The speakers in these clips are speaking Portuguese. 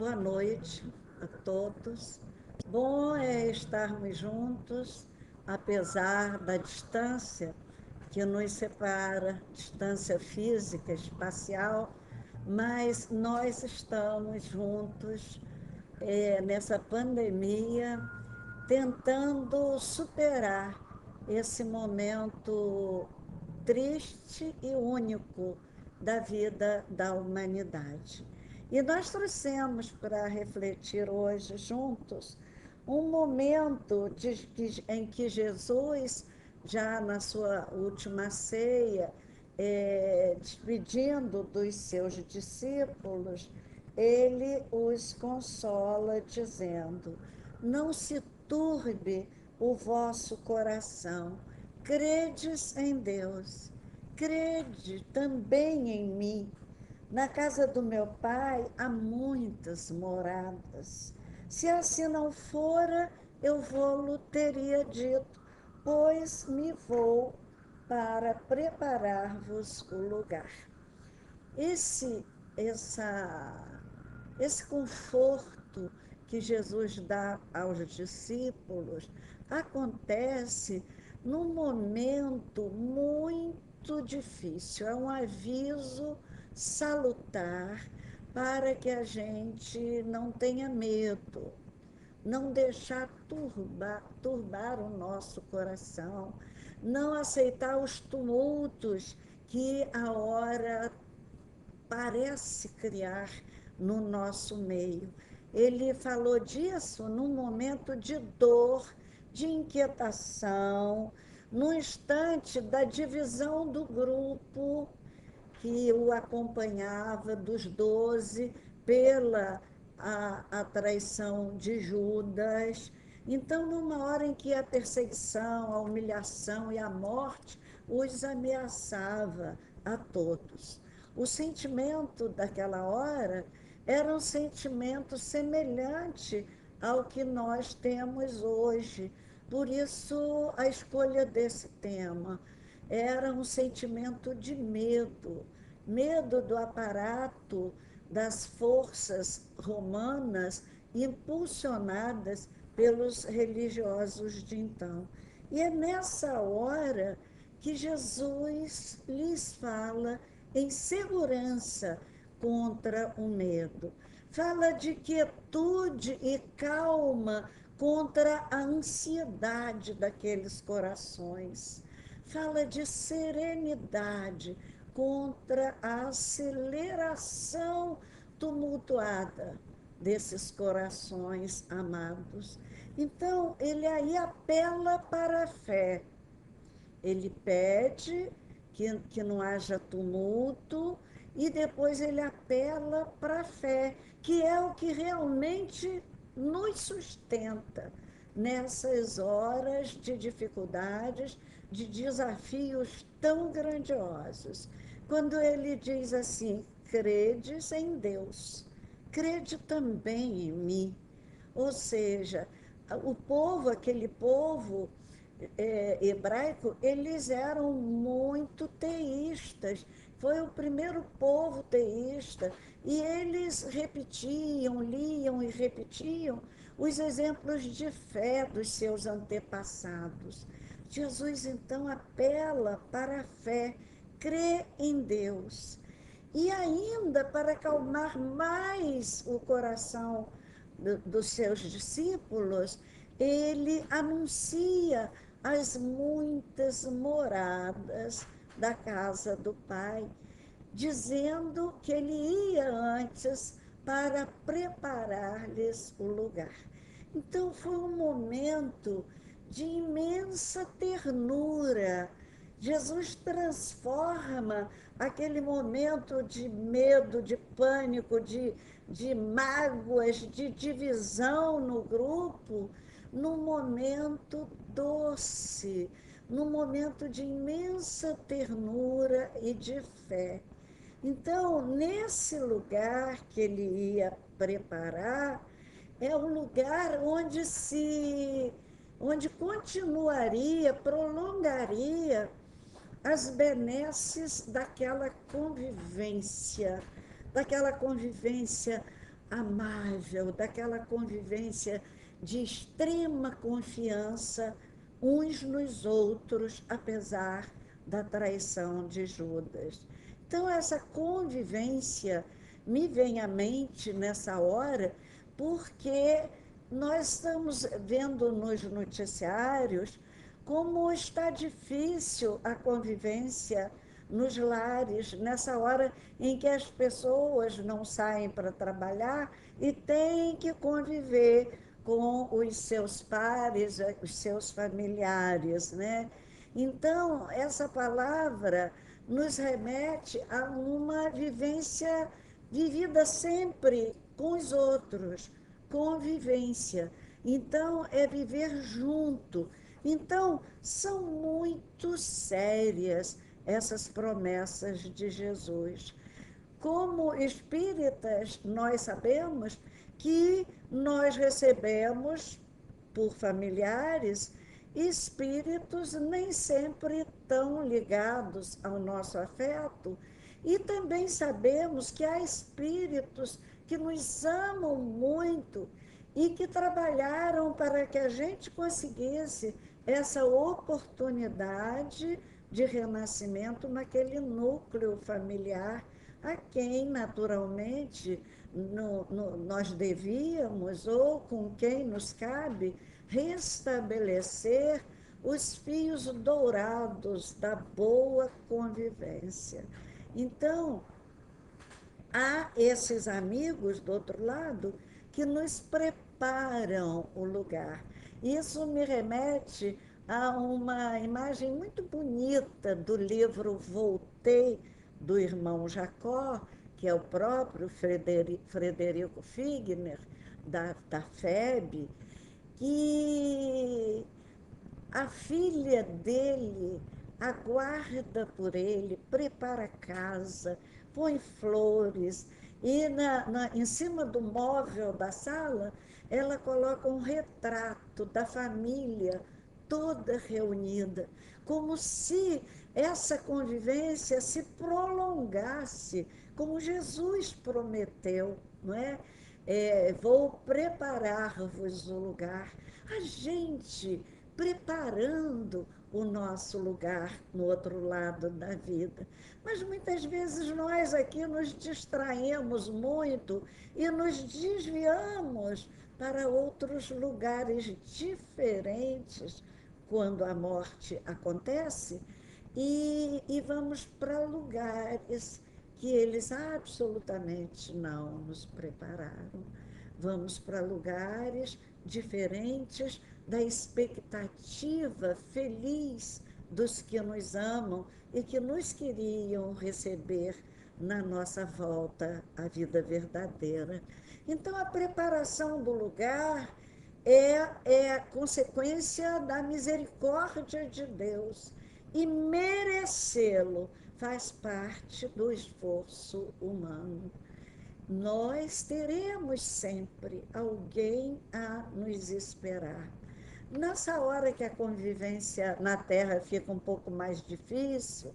Boa noite a todos. Bom é estarmos juntos, apesar da distância que nos separa, distância física, espacial, mas nós estamos juntos nessa pandemia, tentando superar esse momento triste e único da vida da humanidade. E nós trouxemos para refletir hoje juntos um momento em que Jesus, já na sua última ceia, despedindo dos seus discípulos, ele os consola, dizendo: não se turbe o vosso coração, credes em Deus, crede também em mim. Na casa do meu pai há muitas moradas. Se assim não fora, eu vou-lo teria dito, pois me vou para preparar-vos o lugar. Esse, essa, esse conforto que Jesus dá aos discípulos acontece num momento muito difícil. É um aviso salutar para que a gente não tenha medo, não deixar turbar o nosso coração, não aceitar os tumultos que a hora parece criar no nosso meio. Ele falou disso num momento de dor, de inquietação, no instante da divisão do grupo que o acompanhava, dos 12, pela a traição de Judas. Então, numa hora em que a perseguição, a humilhação e a morte os ameaçava a todos. O sentimento daquela hora era um sentimento semelhante ao que nós temos hoje. Por isso, a escolha desse tema era um sentimento de medo, medo do aparato das forças romanas impulsionadas pelos religiosos de então. E é nessa hora que Jesus lhes fala em segurança contra o medo. Fala de quietude e calma contra a ansiedade daqueles corações. Fala de serenidade contra a aceleração tumultuada desses corações amados. Então, ele aí apela para a fé. Ele pede que não haja tumulto e depois ele apela para a fé, que é o que realmente nos sustenta nessas horas de dificuldades, de desafios tão grandiosos. Quando ele diz assim: credes em Deus, crede também em mim. Ou seja, o povo, aquele povo hebraico, eles eram muito teístas. Foi o primeiro povo teísta. E eles repetiam, liam e repetiam os exemplos de fé dos seus antepassados. Jesus, então, apela para a fé, crê em Deus. E ainda, para acalmar mais o coração dos seus discípulos, ele anuncia as muitas moradas da casa do Pai, dizendo que ele ia antes para preparar-lhes o lugar. Então foi um momento de imensa ternura. Jesus transforma aquele momento de medo, de pânico, de mágoas, de divisão no grupo, num momento doce, num momento de imensa ternura e de fé. Então, nesse lugar que ele ia preparar, é o lugar onde continuaria, prolongaria as benesses daquela convivência amável, daquela convivência de extrema confiança uns nos outros, apesar da traição de Judas. Então, essa convivência me vem à mente nessa hora, porque nós estamos vendo nos noticiários como está difícil a convivência nos lares, nessa hora em que as pessoas não saem para trabalhar e têm que conviver com os seus pares, os seus familiares, né? Então, essa palavra nos remete a uma vivência vivida sempre com os outros, convivência. Então, é viver junto. Então, são muito sérias essas promessas de Jesus. Como espíritas, nós sabemos que nós recebemos, por familiares, espíritos nem sempre tão ligados ao nosso afeto, e também sabemos que há espíritos que nos amam muito e que trabalharam para que a gente conseguisse essa oportunidade de renascimento naquele núcleo familiar a quem, naturalmente, nós devíamos, ou com quem nos cabe, restabelecer os fios dourados da boa convivência. Então, há esses amigos do outro lado que nos preparam o lugar. Isso me remete a uma imagem muito bonita do livro Voltei, do irmão Jacó, que é o próprio Frederico Figner, da FEB, que a filha dele aguarda por ele, prepara a casa, põe flores, e em cima do móvel da sala, ela coloca um retrato da família toda reunida, como se essa convivência se prolongasse, como Jesus prometeu, não é? Vou preparar-vos o lugar. A gente preparando o nosso lugar no outro lado da vida. Mas muitas vezes nós aqui nos distraemos muito e nos desviamos para outros lugares diferentes quando a morte acontece e vamos para lugares que eles absolutamente não nos prepararam. Vamos para lugares diferentes da expectativa feliz dos que nos amam e que nos queriam receber na nossa volta à vida verdadeira. Então, a preparação do lugar é a consequência da misericórdia de Deus, e merecê-lo faz parte do esforço humano. Nós teremos sempre alguém a nos esperar. Nessa hora que a convivência na Terra fica um pouco mais difícil,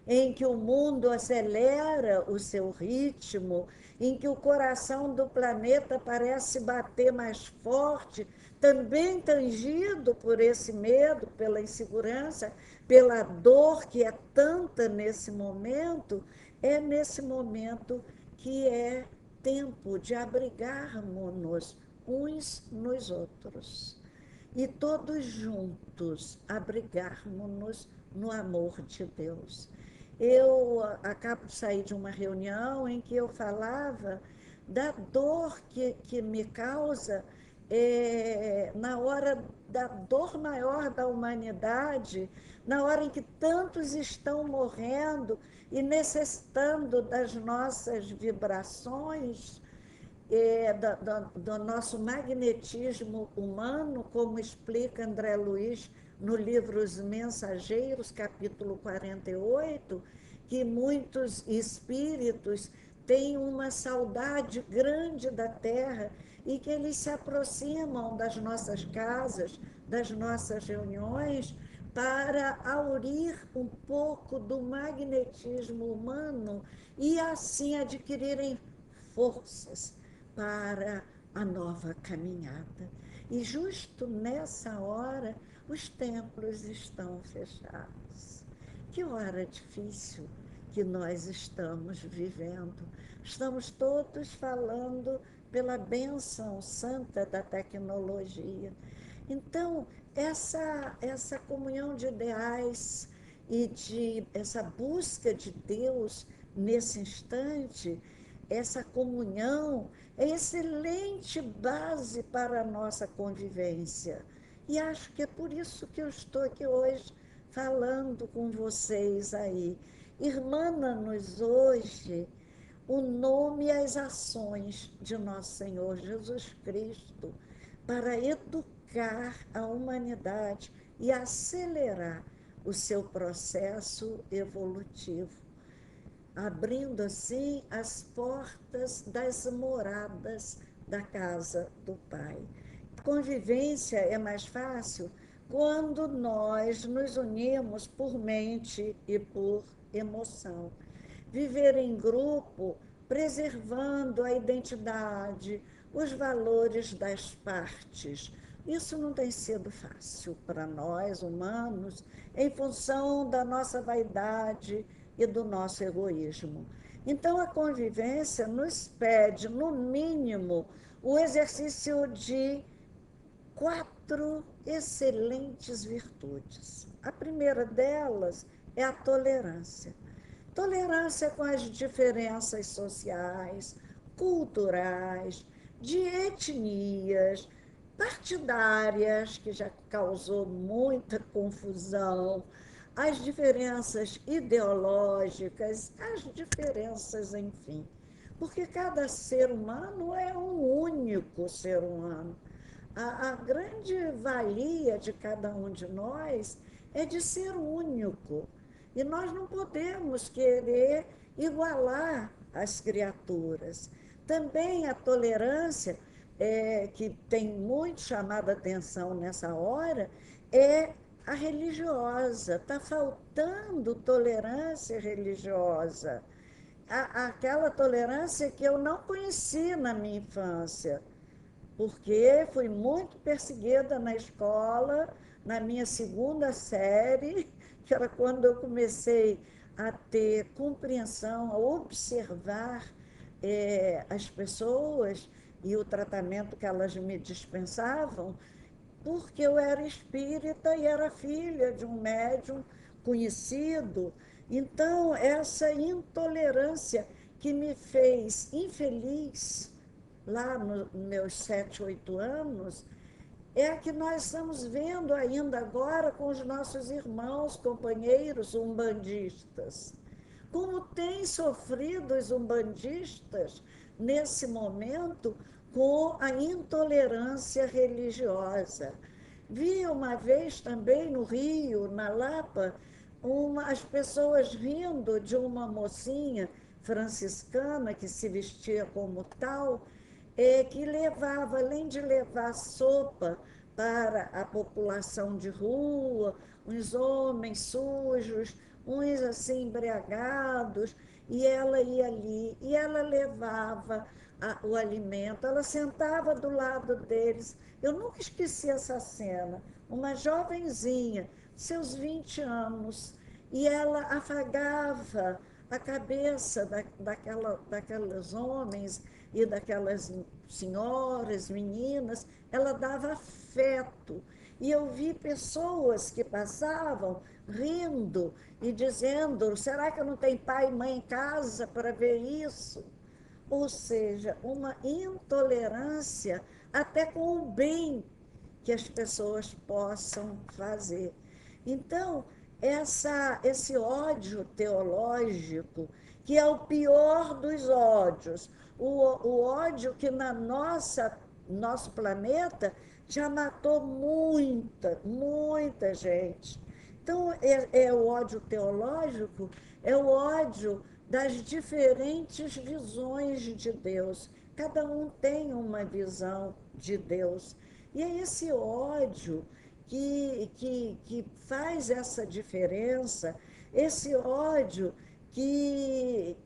em que o mundo acelera o seu ritmo, em que o coração do planeta parece bater mais forte, também tangido por esse medo, pela insegurança, pela dor que é tanta nesse momento, é nesse momento que é tempo de abrigarmos-nos uns nos outros e todos juntos abrigarmos-nos no amor de Deus. Eu acabo de sair de uma reunião em que eu falava da dor que me causa na hora da dor maior da humanidade, na hora em que tantos estão morrendo e necessitando das nossas vibrações, do nosso magnetismo humano, como explica André Luiz no livro Os Mensageiros, capítulo 48, que muitos espíritos têm uma saudade grande da Terra e que eles se aproximam das nossas casas, das nossas reuniões, para aurir um pouco do magnetismo humano e assim adquirirem forças para a nova caminhada. E justo nessa hora, os templos estão fechados. Que hora difícil que nós estamos vivendo. Estamos todos falando pela bênção santa da tecnologia. Então, essa comunhão de ideais e essa busca de Deus nesse instante, essa comunhão é excelente base para a nossa convivência. E acho que é por isso que eu estou aqui hoje falando com vocês aí. Irmana-nos hoje o nome e as ações de nosso Senhor Jesus Cristo para educar a humanidade e acelerar o seu processo evolutivo, abrindo assim as portas das moradas da casa do Pai. Convivência é mais fácil quando nós nos unimos por mente e por emoção. Viver em grupo, preservando a identidade, os valores das partes. Isso não tem sido fácil para nós, humanos, em função da nossa vaidade e do nosso egoísmo. Então, a convivência nos pede, no mínimo, o exercício de 4 excelentes virtudes. A primeira delas é a tolerância. Tolerância com as diferenças sociais, culturais, de etnias, partidárias, que já causou muita confusão, as diferenças ideológicas, as diferenças, enfim. Porque cada ser humano é um único ser humano. A grande valia de cada um de nós é de ser único. E nós não podemos querer igualar as criaturas. Também a tolerância, que tem muito chamado a atenção nessa hora, é a religiosa. Está faltando tolerância religiosa. Aquela tolerância que eu não conheci na minha infância, porque fui muito perseguida na escola, na minha segunda série, que era quando eu comecei a ter compreensão, a observar as pessoas e o tratamento que elas me dispensavam, porque eu era espírita e era filha de um médium conhecido. Então, essa intolerância que me fez infeliz lá nos meus 7, 8 anos, é a que nós estamos vendo ainda agora com os nossos irmãos, companheiros umbandistas. Como têm sofrido os umbandistas nesse momento com a intolerância religiosa. Vi uma vez também no Rio, na Lapa, as pessoas rindo de uma mocinha franciscana que se vestia como tal, que levava, além de levar sopa para a população de rua, uns homens sujos, uns assim embriagados, e ela ia ali, e ela levava o alimento, ela sentava do lado deles. Eu nunca esqueci essa cena. Uma jovenzinha, seus 20 anos, e ela afagava a cabeça daqueles homens e daquelas senhoras, meninas, ela dava afeto. E eu vi pessoas que passavam rindo e dizendo: será que eu não tenho pai e mãe em casa para ver isso? Ou seja, uma intolerância até com o bem que as pessoas possam fazer. Então, esse ódio teológico, que é o pior dos ódios, o ódio que nosso planeta já matou muita gente. Então, o ódio teológico, é o ódio das diferentes visões de Deus. Cada um tem uma visão de Deus. E é esse ódio que faz essa diferença, esse ódio que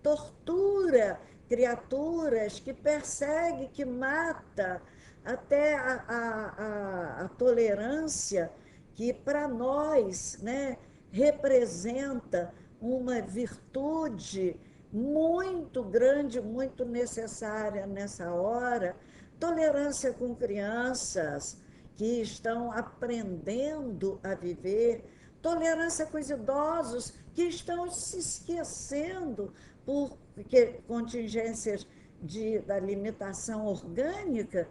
tortura criaturas que persegue, que mata, até a tolerância, que para nós, né, representa uma virtude muito grande, muito necessária nessa hora. Tolerância com crianças que estão aprendendo a viver, tolerância com os idosos que estão se esquecendo por contingências da limitação orgânica,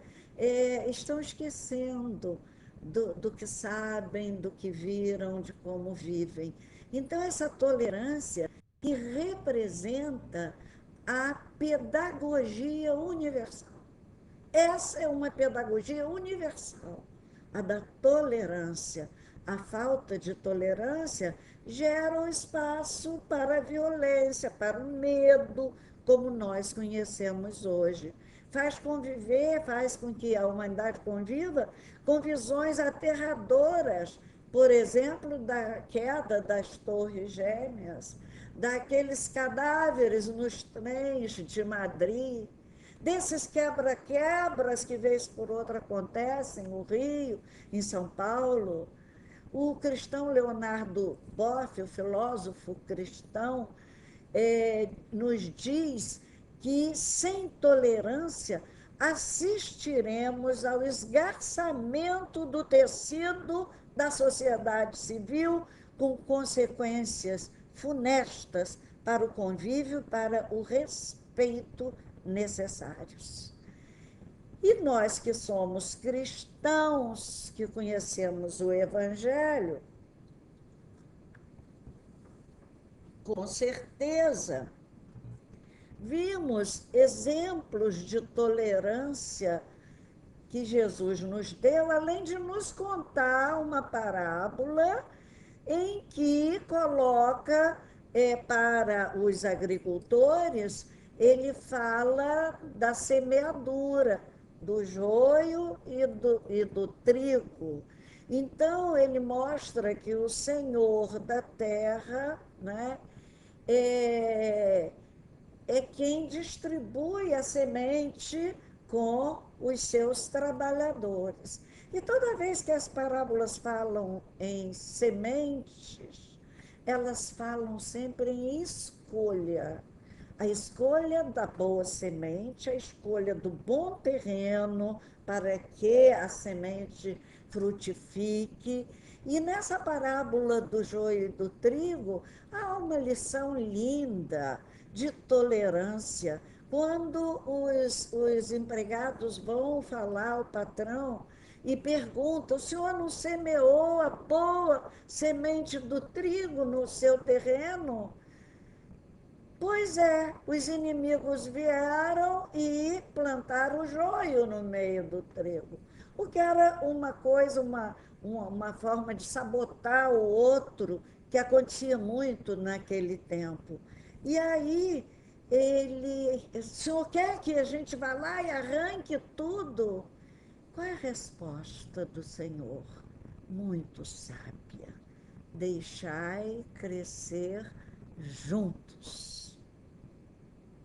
estão esquecendo do que sabem, do que viram, de como vivem. Então, essa tolerância que representa a pedagogia universal. Essa é uma pedagogia universal, a da tolerância. A falta de tolerância gera um espaço para a violência, para o medo, como nós conhecemos hoje. Faz conviver, faz com que a humanidade conviva com visões aterradoras, por exemplo, da queda das Torres Gêmeas, daqueles cadáveres nos trens de Madrid, desses quebra-quebras que, vez por outra, acontecem no Rio, em São Paulo. O cristão Leonardo Boff, o filósofo cristão, nos diz que, sem tolerância, assistiremos ao esgarçamento do tecido da sociedade civil, com consequências funestas para o convívio, para o respeito necessários. E nós que somos cristãos, que conhecemos o Evangelho, com certeza, vimos exemplos de tolerância que Jesus nos deu, além de nos contar uma parábola em que coloca para os agricultores, ele fala da semeadura, do joio e do trigo. Então, ele mostra que o Senhor da terra, né, é, é quem distribui a semente com os seus trabalhadores. E toda vez que as parábolas falam em sementes, elas falam sempre em escolha. A escolha da boa semente, a escolha do bom terreno para que a semente frutifique. E nessa parábola do joio e do trigo, há uma lição linda de tolerância. Quando os empregados vão falar ao patrão e perguntam: o senhor não semeou a boa semente do trigo no seu terreno? Pois é, os inimigos vieram e plantaram o joio no meio do trigo, o que era uma coisa, uma forma de sabotar o outro, que acontecia muito naquele tempo. E aí, o senhor quer que a gente vá lá e arranque tudo? Qual é a resposta do Senhor? Muito sábia. Deixai crescer juntos.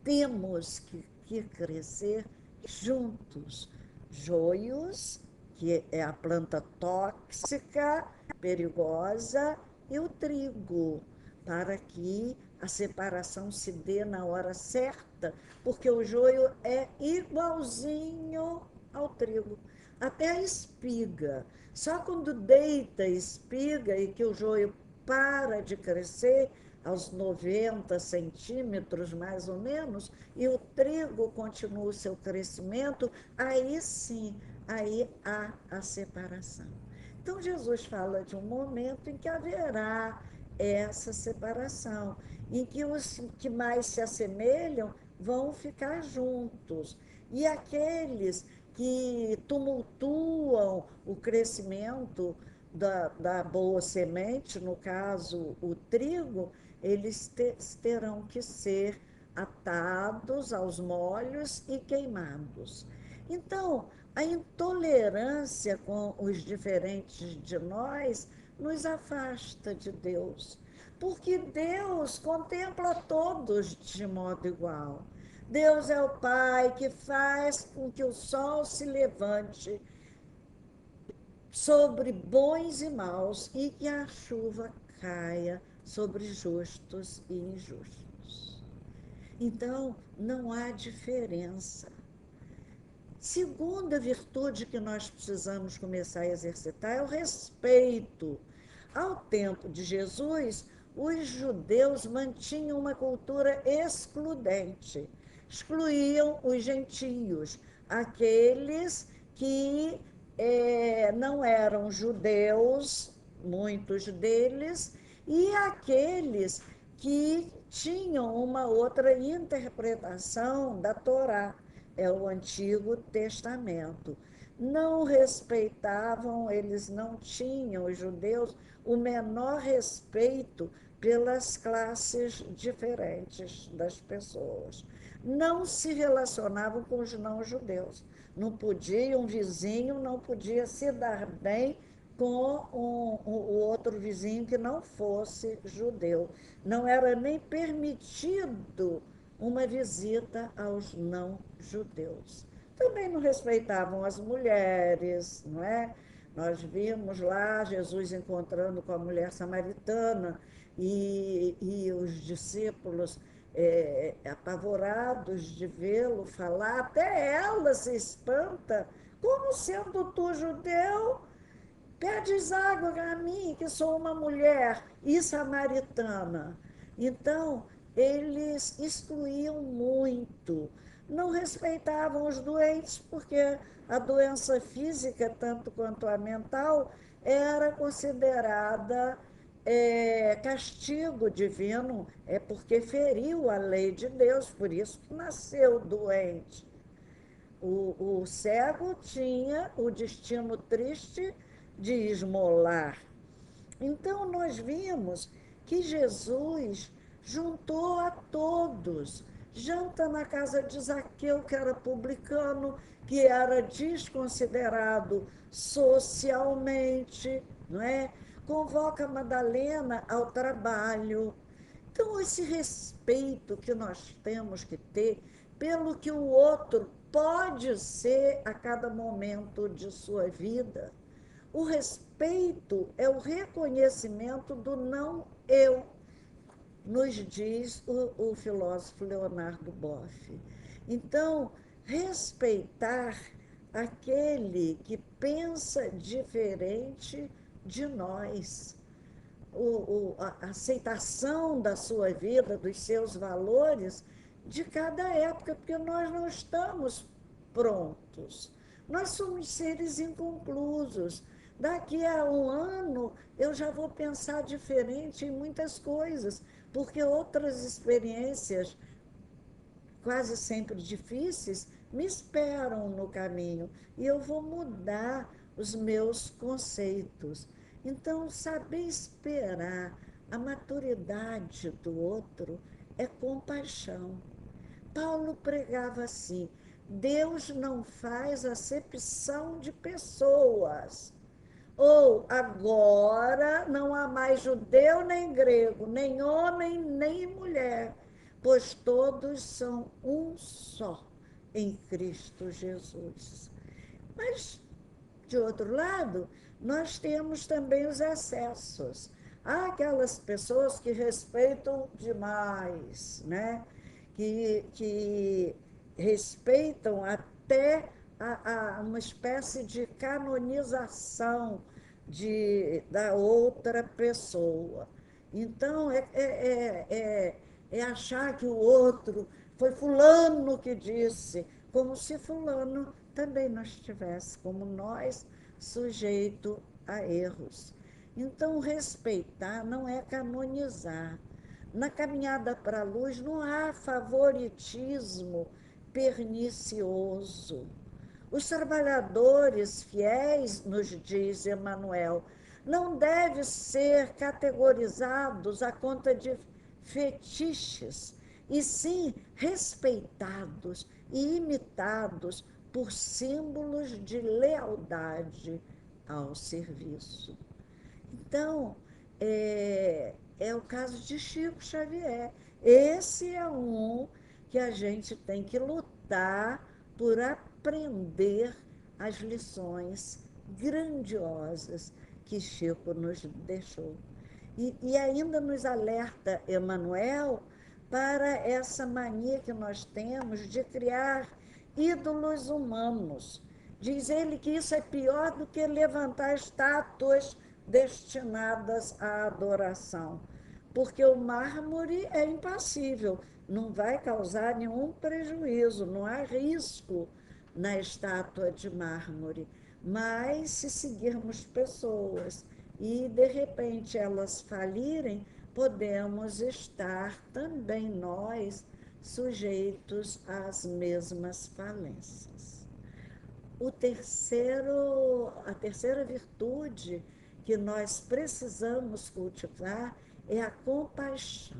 Temos que crescer juntos. Joios, que é a planta tóxica, perigosa, e o trigo, para que a separação se dê na hora certa, porque o joio é igualzinho ao trigo. Até a espiga. Só quando deita a espiga e que o joio para de crescer, aos 90 centímetros, mais ou menos, e o trigo continua o seu crescimento, aí sim, aí há a separação. Então, Jesus fala de um momento em que haverá essa separação, em que os que mais se assemelham vão ficar juntos, e aqueles que tumultuam o crescimento da boa semente, no caso o trigo, eles terão que ser atados aos molhos e queimados. Então, a intolerância com os diferentes de nós nos afasta de Deus, porque Deus contempla todos de modo igual. Deus é o Pai que faz com que o sol se levante sobre bons e maus e que a chuva caia sobre justos e injustos. Então, não há diferença. Segunda virtude que nós precisamos começar a exercitar é o respeito. Ao tempo de Jesus, os judeus mantinham uma cultura excludente, excluíam os gentios, aqueles que não eram judeus, muitos deles, e aqueles que tinham uma outra interpretação da Torá, é o Antigo Testamento. Não respeitavam, eles não tinham, os judeus, o menor respeito pelas classes diferentes das pessoas. Não se relacionavam com os não-judeus. Não podia, um vizinho não podia se dar bem com o outro vizinho que não fosse judeu. Não era nem permitido uma visita aos não-judeus. Também não respeitavam as mulheres, não é? Nós vimos lá Jesus encontrando com a mulher samaritana e os discípulos apavorados de vê-lo falar, até ela se espanta, como sendo tu judeu, pedes água a mim, que sou uma mulher e samaritana. Então, eles excluíam muito, não respeitavam os doentes, porque a doença física, tanto quanto a mental, era considerada castigo divino, é porque feriu a lei de Deus, por isso que nasceu doente. O cego tinha o destino triste de esmolar. Então, nós vimos que Jesus juntou a todos. Janta na casa de Zaqueu, que era publicano, que era desconsiderado socialmente, não é? Convoca Madalena ao trabalho. Então, esse respeito que nós temos que ter pelo que o outro pode ser a cada momento de sua vida. O respeito é o reconhecimento do não eu, nos diz o filósofo Leonardo Boff. Então, respeitar aquele que pensa diferente de nós, a aceitação da sua vida, dos seus valores, de cada época, porque nós não estamos prontos. Nós somos seres inconclusos. Daqui a um ano, eu já vou pensar diferente em muitas coisas, porque outras experiências, quase sempre difíceis, me esperam no caminho e eu vou mudar os meus conceitos. Então, saber esperar a maturidade do outro é compaixão. Paulo pregava assim: Deus não faz acepção de pessoas. Ou agora não há mais judeu nem grego, nem homem nem mulher, pois todos são um só em Cristo Jesus. Mas, de outro lado, nós temos também os excessos. Há aquelas pessoas que respeitam demais, né? que respeitam até uma espécie de canonização da outra pessoa. Então, é achar que o outro foi fulano que disse, como se fulano também não estivesse, como nós, sujeito a erros. Então, respeitar não é canonizar. Na caminhada para a luz não há favoritismo pernicioso. Os trabalhadores fiéis, nos diz Emmanuel, não devem ser categorizados à conta de fetiches, e sim respeitados e imitados por símbolos de lealdade ao serviço. Então, é o caso de Chico Xavier. Esse é um que a gente tem que lutar por aprender as lições grandiosas que Chico nos deixou. E ainda nos alerta Emmanuel para essa mania que nós temos de criar ídolos humanos. Diz ele que isso é pior do que levantar estátuas destinadas à adoração, porque o mármore é impassível, não vai causar nenhum prejuízo, não há risco na estátua de mármore. Mas se seguirmos pessoas e de repente elas falirem, podemos estar também nós sujeitos às mesmas falências. A terceira virtude que nós precisamos cultivar é a compaixão.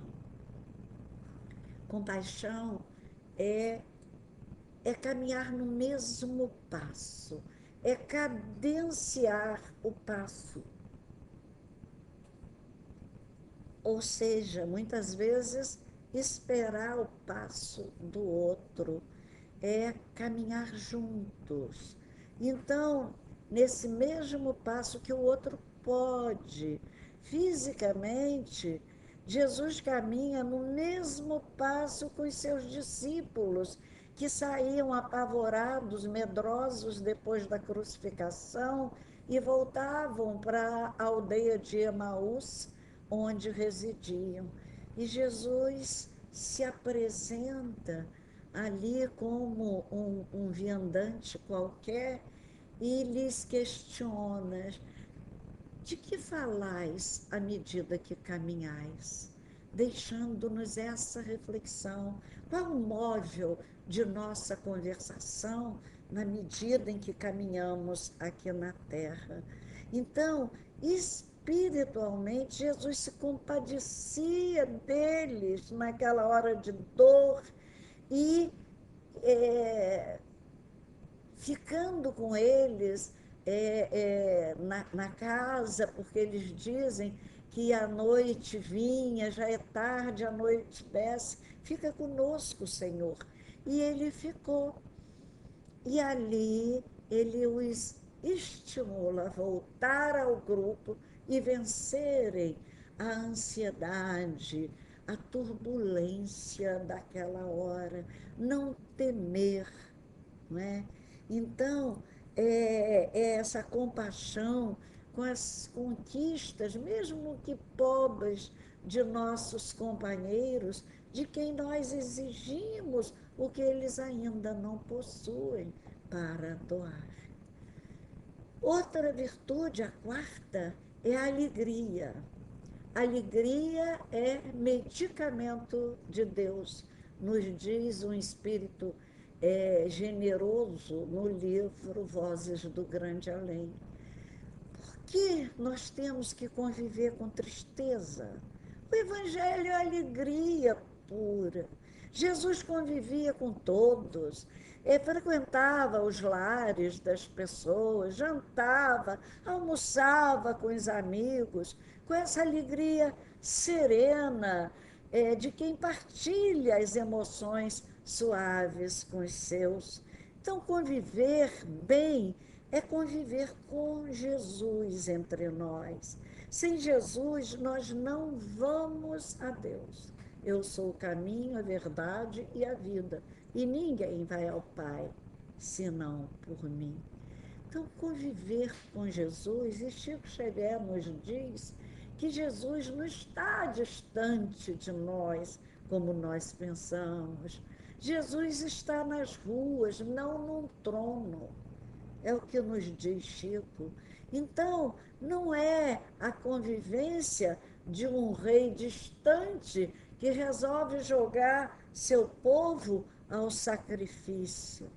Compaixão é, é caminhar no mesmo passo, é cadenciar o passo. Ou seja, muitas vezes esperar o passo do outro, é caminhar juntos. Então, nesse mesmo passo que o outro pode, fisicamente, Jesus caminha no mesmo passo com os seus discípulos, que saíam apavorados, medrosos depois da crucificação e voltavam para a aldeia de Emaús, onde residiam. E Jesus se apresenta ali como um viandante qualquer e lhes questiona: de que falais à medida que caminhais? Deixando-nos essa reflexão. Qual o móvel de nossa conversação na medida em que caminhamos aqui na Terra? Então, espiritualmente, Jesus se compadecia deles naquela hora de dor e é, ficando com eles na casa, porque eles dizem que a noite vinha, já é tarde, a noite desce, fica conosco, Senhor. E ele ficou. E ali ele os estimula a voltar ao grupo e vencerem a ansiedade, a turbulência daquela hora, não temer, não é? Então, é essa compaixão com as conquistas, mesmo que pobres, de nossos companheiros, de quem nós exigimos o que eles ainda não possuem para doar. Outra virtude, a quarta, é a alegria. Alegria é medicamento de Deus, nos diz um espírito generoso no livro Vozes do Grande Além. Por que nós temos que conviver com tristeza? O Evangelho é alegria pura. Jesus convivia com todos, frequentava os lares das pessoas, jantava, almoçava com os amigos, com essa alegria serena de quem partilha as emoções suaves com os seus. Então, conviver bem é conviver com Jesus entre nós. Sem Jesus, nós não vamos a Deus. Eu sou o caminho, a verdade e a vida. E ninguém vai ao Pai senão por mim. Então, conviver com Jesus, e Chico Xavier nos diz que Jesus não está distante de nós, como nós pensamos. Jesus está nas ruas, não num trono. É o que nos diz Chico. Então, não é a convivência de um rei distante que resolve jogar seu povo ao sacrifício.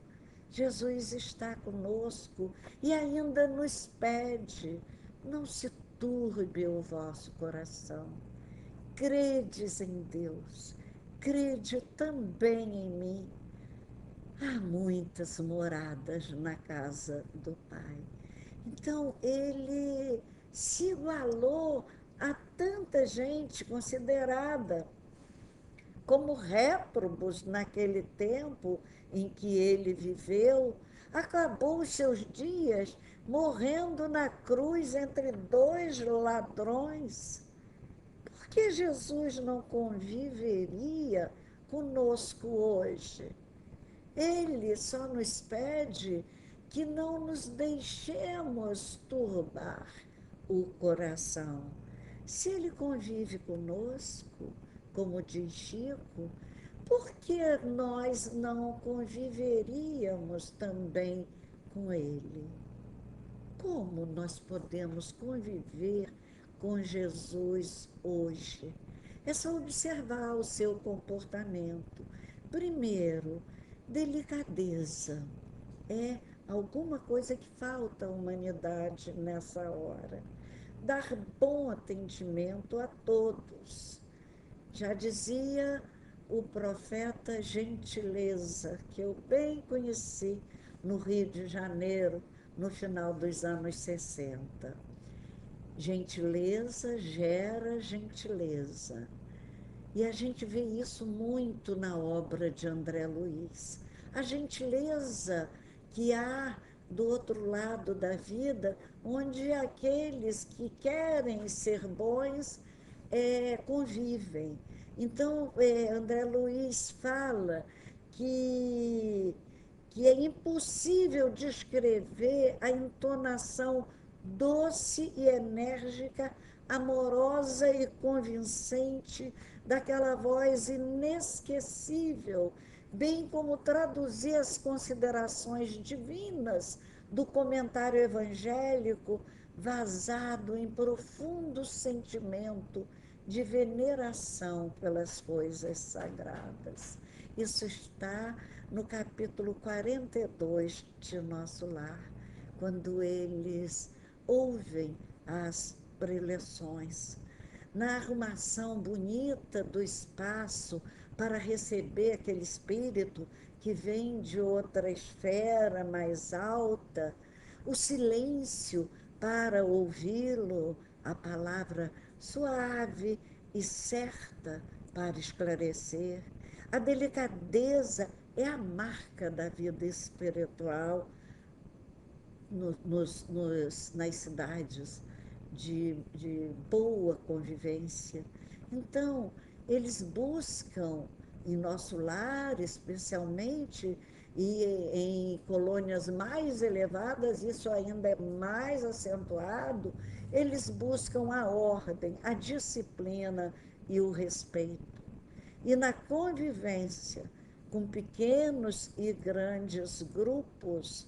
Jesus está conosco e ainda nos pede: não se turbe o vosso coração. Credes em Deus, crede também em mim. Há muitas moradas na casa do Pai. Então, ele se igualou a tanta gente considerada como réprobos naquele tempo em que ele viveu, acabou os seus dias morrendo na cruz entre dois ladrões. Por que Jesus não conviveria conosco hoje? Ele só nos pede que não nos deixemos turbar o coração. Se ele convive conosco, como diz Chico, por que nós não conviveríamos também com ele? Como nós podemos conviver com Jesus hoje? É só observar o seu comportamento. Primeiro, delicadeza. É alguma coisa que falta à humanidade nessa hora. Dar bom atendimento a todos. Já dizia o profeta Gentileza, que eu bem conheci no Rio de Janeiro, no final dos anos 60. Gentileza gera gentileza. E a gente vê isso muito na obra de André Luiz. A gentileza que há do outro lado da vida, onde aqueles que querem ser bons convivem. Então, André Luiz fala que, que é impossível descrever a entonação doce e enérgica, amorosa e convincente daquela voz inesquecível, bem como traduzir as considerações divinas do comentário evangélico vazado em profundo sentimento de veneração pelas coisas sagradas. Isso está no capítulo 42 de Nosso Lar, quando eles ouvem as preleções. Na arrumação bonita do espaço para receber aquele espírito que vem de outra esfera mais alta, o silêncio para ouvi-lo, a palavra suave e certa para esclarecer. A delicadeza é a marca da vida espiritual nas cidades de boa convivência. Então, eles buscam, em nosso lar, especialmente, e em colônias mais elevadas, isso ainda é mais acentuado, eles buscam a ordem, a disciplina e o respeito. E na convivência com pequenos e grandes grupos,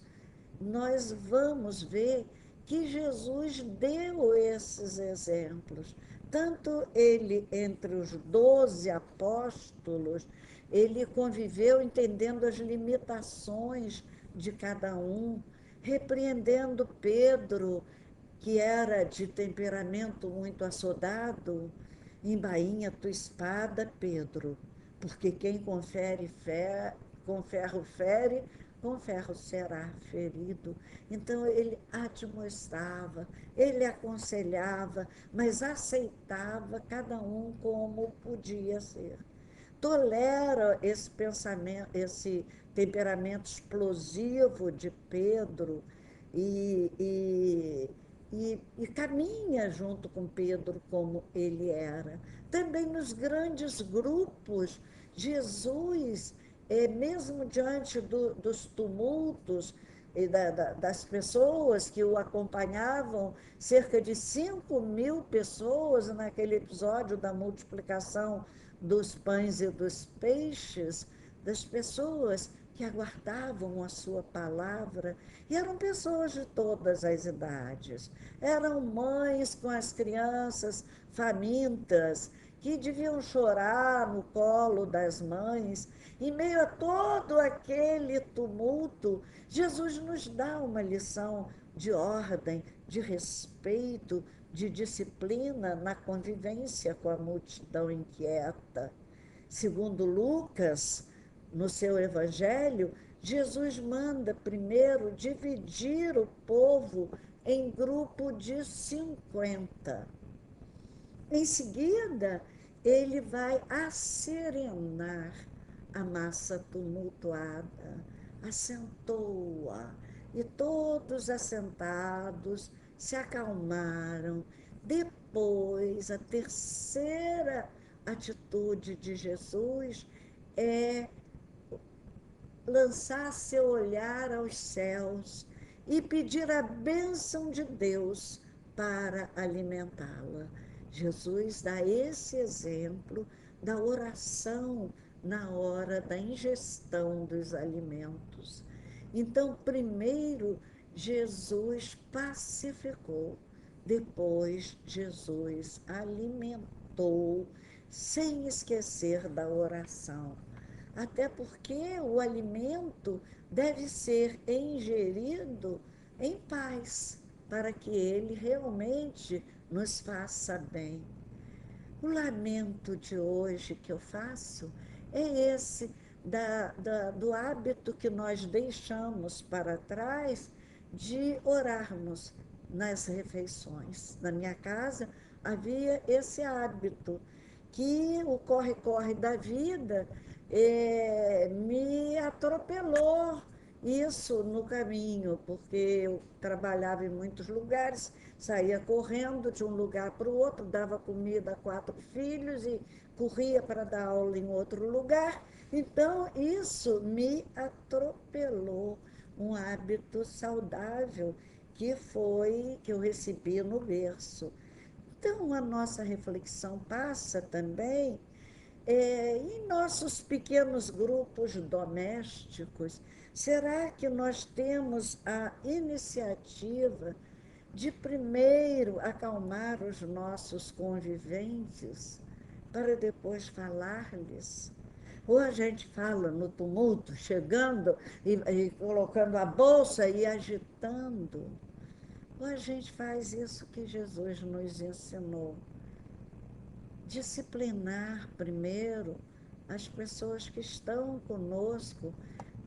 nós vamos ver que Jesus deu esses exemplos. Tanto ele, entre os 12 apóstolos, ele conviveu entendendo as limitações de cada um, repreendendo Pedro, que era de temperamento muito assodado, embainha tua espada, Pedro, porque quem confere fé, com ferro fere, com ferro será ferido. Então, ele admoestava, ele aconselhava, mas aceitava cada um como podia ser. Tolera esse pensamento, esse temperamento explosivo de Pedro e, e, e caminha junto com Pedro como ele era. Também nos grandes grupos, Jesus, mesmo diante dos tumultos e das pessoas que o acompanhavam, cerca de 5.000 pessoas naquele episódio da multiplicação dos pães e dos peixes, das pessoas que aguardavam a sua palavra, e eram pessoas de todas as idades. Eram mães com as crianças famintas, que deviam chorar no colo das mães. Em meio a todo aquele tumulto, Jesus nos dá uma lição de ordem, de respeito, de disciplina na convivência com a multidão inquieta. Segundo Lucas, no seu evangelho, Jesus manda primeiro dividir o povo em grupo de 50. Em seguida, ele vai asserenar a massa tumultuada, assentou-a, e todos assentados se acalmaram. Depois, a terceira atitude de Jesus é lançar seu olhar aos céus e pedir a bênção de Deus para alimentá-la. Jesus dá esse exemplo da oração na hora da ingestão dos alimentos. Então, primeiro, Jesus pacificou, depois, Jesus alimentou, sem esquecer da oração. Até porque o alimento deve ser ingerido em paz, para que ele realmente nos faça bem. O lamento de hoje que eu faço é esse do hábito que nós deixamos para trás de orarmos nas refeições. Na minha casa havia esse hábito, que o corre-corre da vida me atropelou isso no caminho, porque eu trabalhava em muitos lugares, saía correndo de um lugar para o outro, dava comida a 4 filhos e corria para dar aula em outro lugar. Então, isso me atropelou um hábito saudável que eu recebi no berço. Então, a nossa reflexão passa também em nossos pequenos grupos domésticos. Será que nós temos a iniciativa de primeiro acalmar os nossos conviventes para depois falar-lhes? Ou a gente fala no tumulto, chegando e colocando a bolsa e agitando. Ou a gente faz isso que Jesus nos ensinou: disciplinar primeiro as pessoas que estão conosco,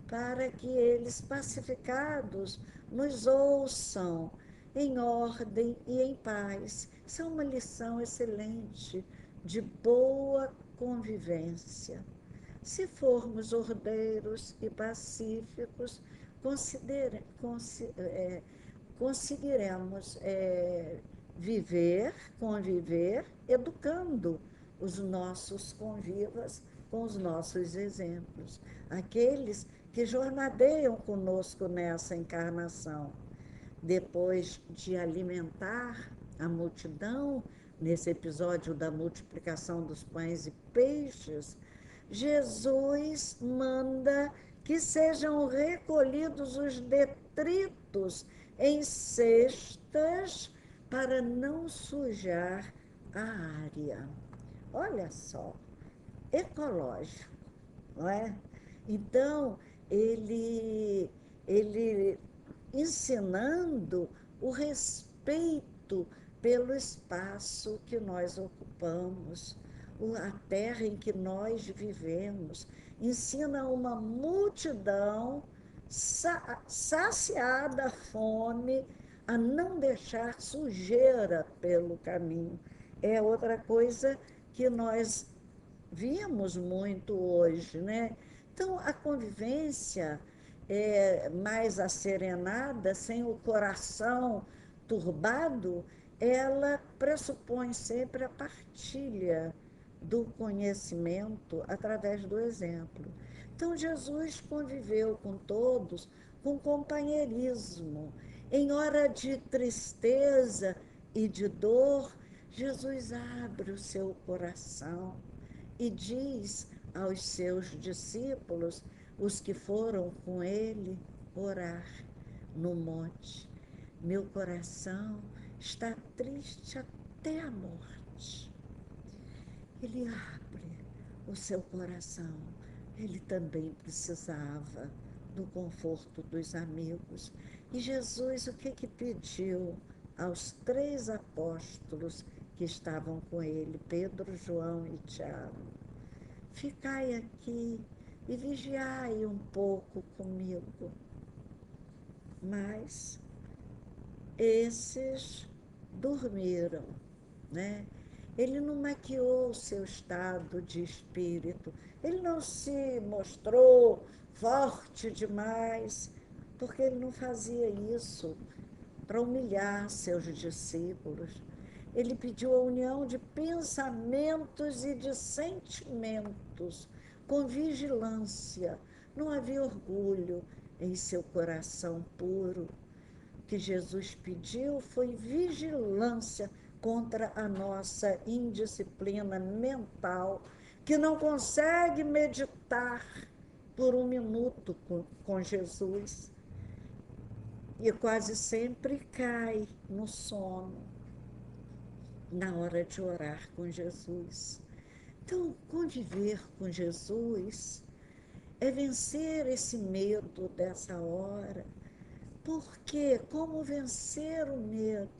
para que eles, pacificados, nos ouçam em ordem e em paz. Isso é uma lição excelente de boa convivência. Se formos ordeiros e pacíficos, conseguiremos conviver, educando os nossos convivas com os nossos exemplos, aqueles que jornadeiam conosco nessa encarnação. Depois de alimentar a multidão, nesse episódio da multiplicação dos pães e peixes, Jesus manda que sejam recolhidos os detritos em cestas para não sujar a área. Olha só, ecológico, não é? Então, ele ensinando o respeito pelo espaço que nós ocupamos, a terra em que nós vivemos, ensina uma multidão saciada a fome a não deixar sujeira pelo caminho. É outra coisa que nós vimos muito hoje, né? Então, a convivência mais asserenada, sem o coração turbado, ela pressupõe sempre a partilha do conhecimento através do exemplo. Então, Jesus conviveu com todos com companheirismo. Em hora de tristeza e de dor, Jesus abre o seu coração e diz aos seus discípulos, os que foram com ele orar no monte: meu coração está triste até a morte. Ele abre o seu coração. Ele também precisava do conforto dos amigos. E Jesus, o que pediu aos 3 apóstolos que estavam com ele, Pedro, João e Tiago? Ficai aqui e vigiai um pouco comigo. Mas esses dormiram, né? Ele não maquiou o seu estado de espírito, ele não se mostrou forte demais, porque ele não fazia isso para humilhar seus discípulos. Ele pediu a união de pensamentos e de sentimentos, com vigilância. Não havia orgulho em seu coração puro. O que Jesus pediu foi vigilância contra a nossa indisciplina mental, que não consegue meditar por um minuto com Jesus e quase sempre cai no sono na hora de orar com Jesus. Então, conviver com Jesus é vencer esse medo dessa hora. Porque como vencer o medo?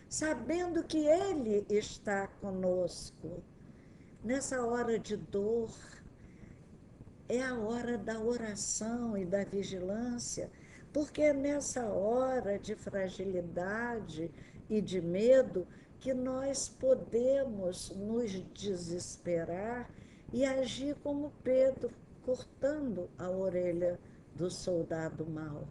Sabendo que Ele está conosco. Nessa hora de dor, é a hora da oração e da vigilância, porque é nessa hora de fragilidade e de medo que nós podemos nos desesperar e agir como Pedro, cortando a orelha do soldado mau.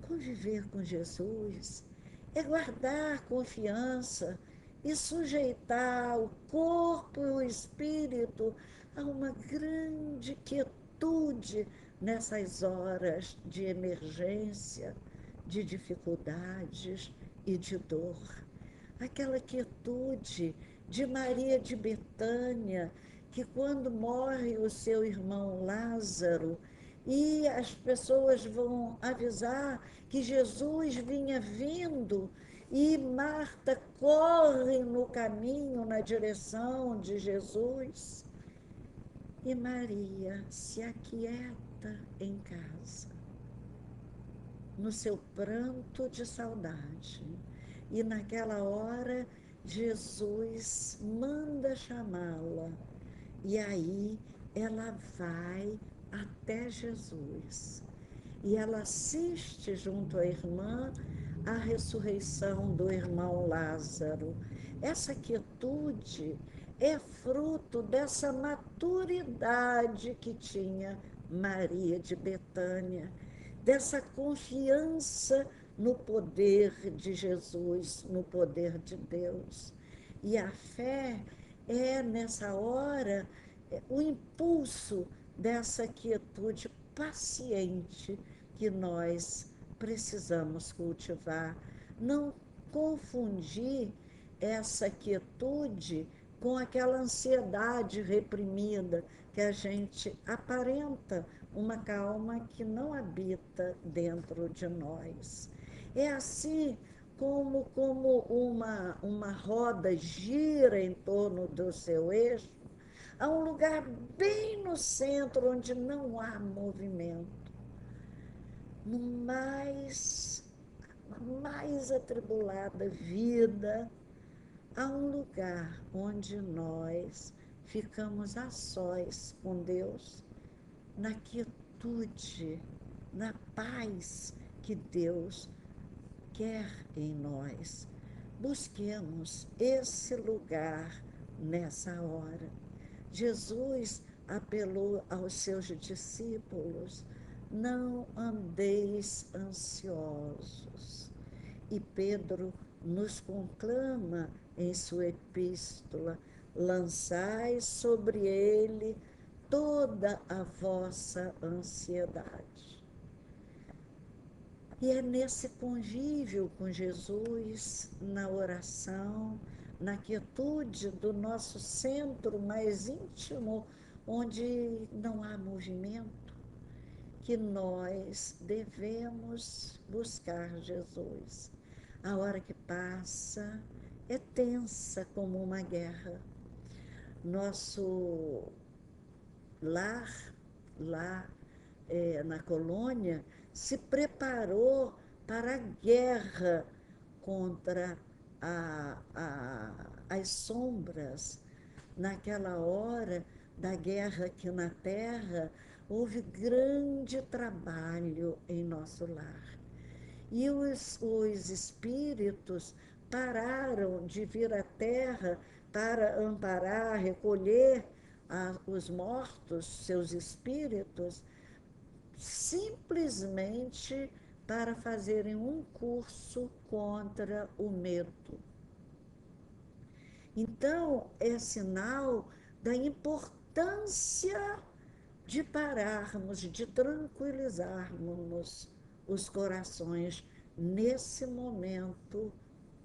Conviver com Jesus é guardar confiança e sujeitar o corpo e o espírito a uma grande quietude nessas horas de emergência, de dificuldades e de dor. Aquela quietude de Maria de Betânia, que quando morre o seu irmão Lázaro, e as pessoas vão avisar que Jesus vinha vindo, e Marta corre no caminho, na direção de Jesus, e Maria se aquieta em casa, no seu pranto de saudade. E naquela hora, Jesus manda chamá-la. E aí ela vai até Jesus. E ela assiste junto à irmã a ressurreição do irmão Lázaro. Essa quietude é fruto dessa maturidade que tinha Maria de Betânia, dessa confiança no poder de Jesus, no poder de Deus. E a fé é, nessa hora, o impulso dessa quietude paciente que nós precisamos cultivar. Não confundir essa quietude com aquela ansiedade reprimida que a gente aparenta uma calma que não habita dentro de nós. É assim como uma roda gira em torno do seu eixo, há um lugar bem no centro onde não há movimento. No mais atribulada vida, há um lugar onde nós ficamos a sós com Deus, na quietude, na paz que Deus quer em nós. Busquemos esse lugar nessa hora. Jesus apelou aos seus discípulos: não andeis ansiosos. E Pedro nos conclama em sua epístola: lançai sobre ele toda a vossa ansiedade. E é nesse convívio com Jesus, na oração, na quietude do nosso centro mais íntimo, onde não há movimento, que nós devemos buscar Jesus. A hora que passa é tensa como uma guerra. Nosso lar, lá na colônia, se preparou para a guerra contra as sombras. Naquela hora da guerra aqui na Terra, houve grande trabalho em nosso lar. E os espíritos pararam de vir à Terra para amparar, recolher os mortos, seus espíritos, simplesmente para fazerem um curso contra o medo. Então, é sinal da importância de pararmos, de tranquilizarmos os corações nesse momento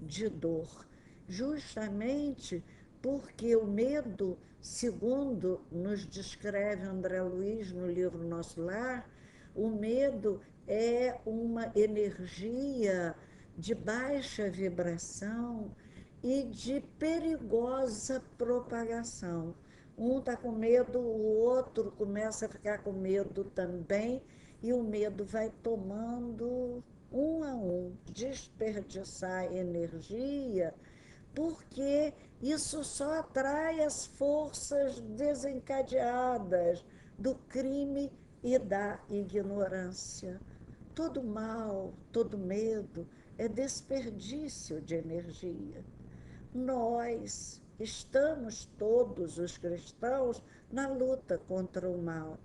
de dor, justamente porque o medo, segundo nos descreve André Luiz no livro Nosso Lar, o medo é uma energia de baixa vibração e de perigosa propagação. Um está com medo, o outro começa a ficar com medo também, e o medo vai tomando um a um, desperdiçar energia, porque isso só atrai as forças desencadeadas do crime e da ignorância. Todo mal, todo medo é desperdício de energia. Nós estamos, todos os cristãos, na luta contra o mal.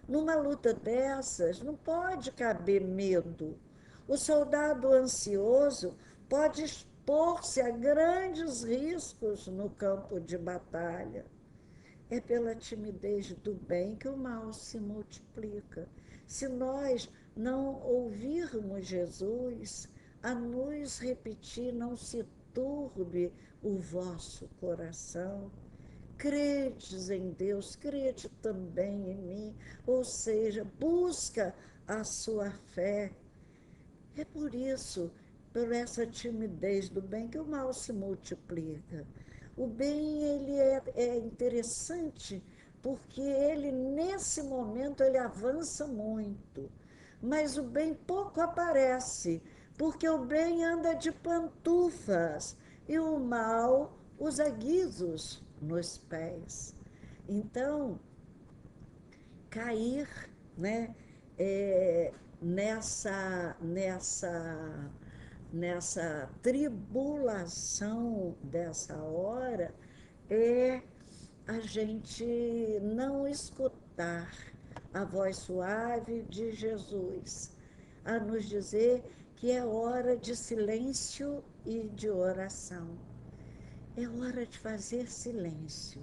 Numa luta dessas, não pode caber medo. O soldado ansioso pode expor-se a grandes riscos no campo de batalha. É pela timidez do bem que o mal se multiplica. Se nós não ouvirmos Jesus a nos repetir, não se turbe o vosso coração, credes em Deus, crede também em mim, ou seja, busca a sua fé. É por isso, por essa timidez do bem, que o mal se multiplica. O bem, ele é interessante, porque ele, nesse momento, ele avança muito. Mas o bem pouco aparece, porque o bem anda de pantufas e o mal usa guizos nos pés. Então, cair, né, é, nessa tribulação dessa hora, é a gente não escutar a voz suave de Jesus, a nos dizer que é hora de silêncio e de oração. É hora de fazer silêncio.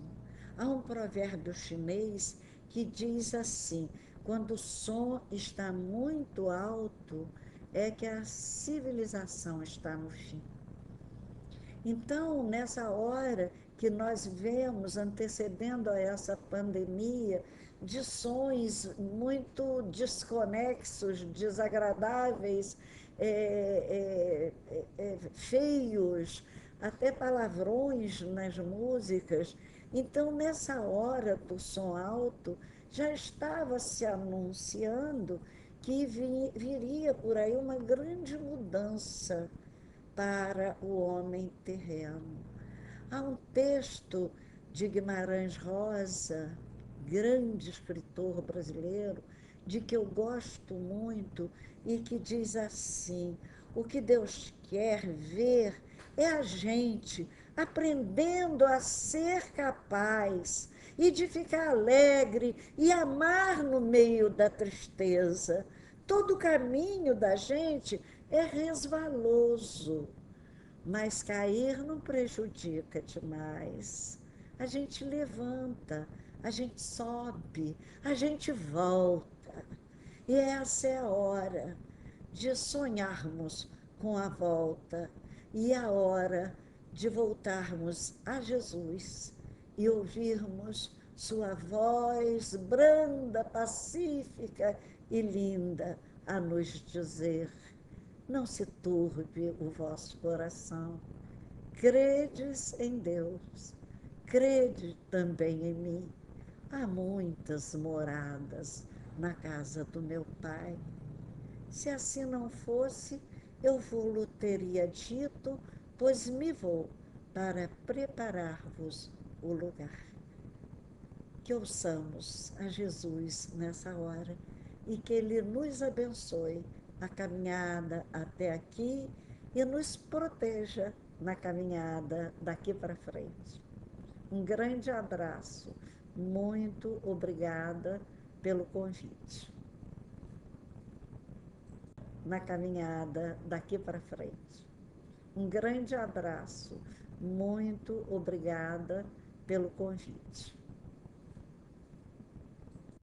Há um provérbio chinês que diz assim: quando o som está muito alto, é que a civilização está no fim. Então, nessa hora que nós vemos, antecedendo a essa pandemia, de sons muito desconexos, desagradáveis, feios, até palavrões nas músicas. Então, nessa hora do som alto, já estava se anunciando que viria por aí uma grande mudança para o homem terreno. Há um texto de Guimarães Rosa, grande escritor brasileiro, de que eu gosto muito, e que diz assim: o que Deus quer ver é a gente aprendendo a ser capaz e de ficar alegre e amar no meio da tristeza. Todo o caminho da gente é resvaloso, mas cair não prejudica demais. A gente levanta, a gente sobe, a gente volta. E essa é a hora de sonharmos com a volta e a hora de voltarmos a Jesus e ouvirmos sua voz branda, pacífica e linda a nos dizer: não se turbe o vosso coração. Credes em Deus, crede também em mim. Há muitas moradas na casa do meu Pai. Se assim não fosse, eu vou-lo teria dito, pois me vou para preparar-vos o lugar. Que ouçamos a Jesus nessa hora e que Ele nos abençoe a caminhada até aqui e nos proteja na caminhada daqui para frente. Um grande abraço. Muito obrigada pelo convite. Na caminhada daqui para frente. Um grande abraço. Muito obrigada pelo convite.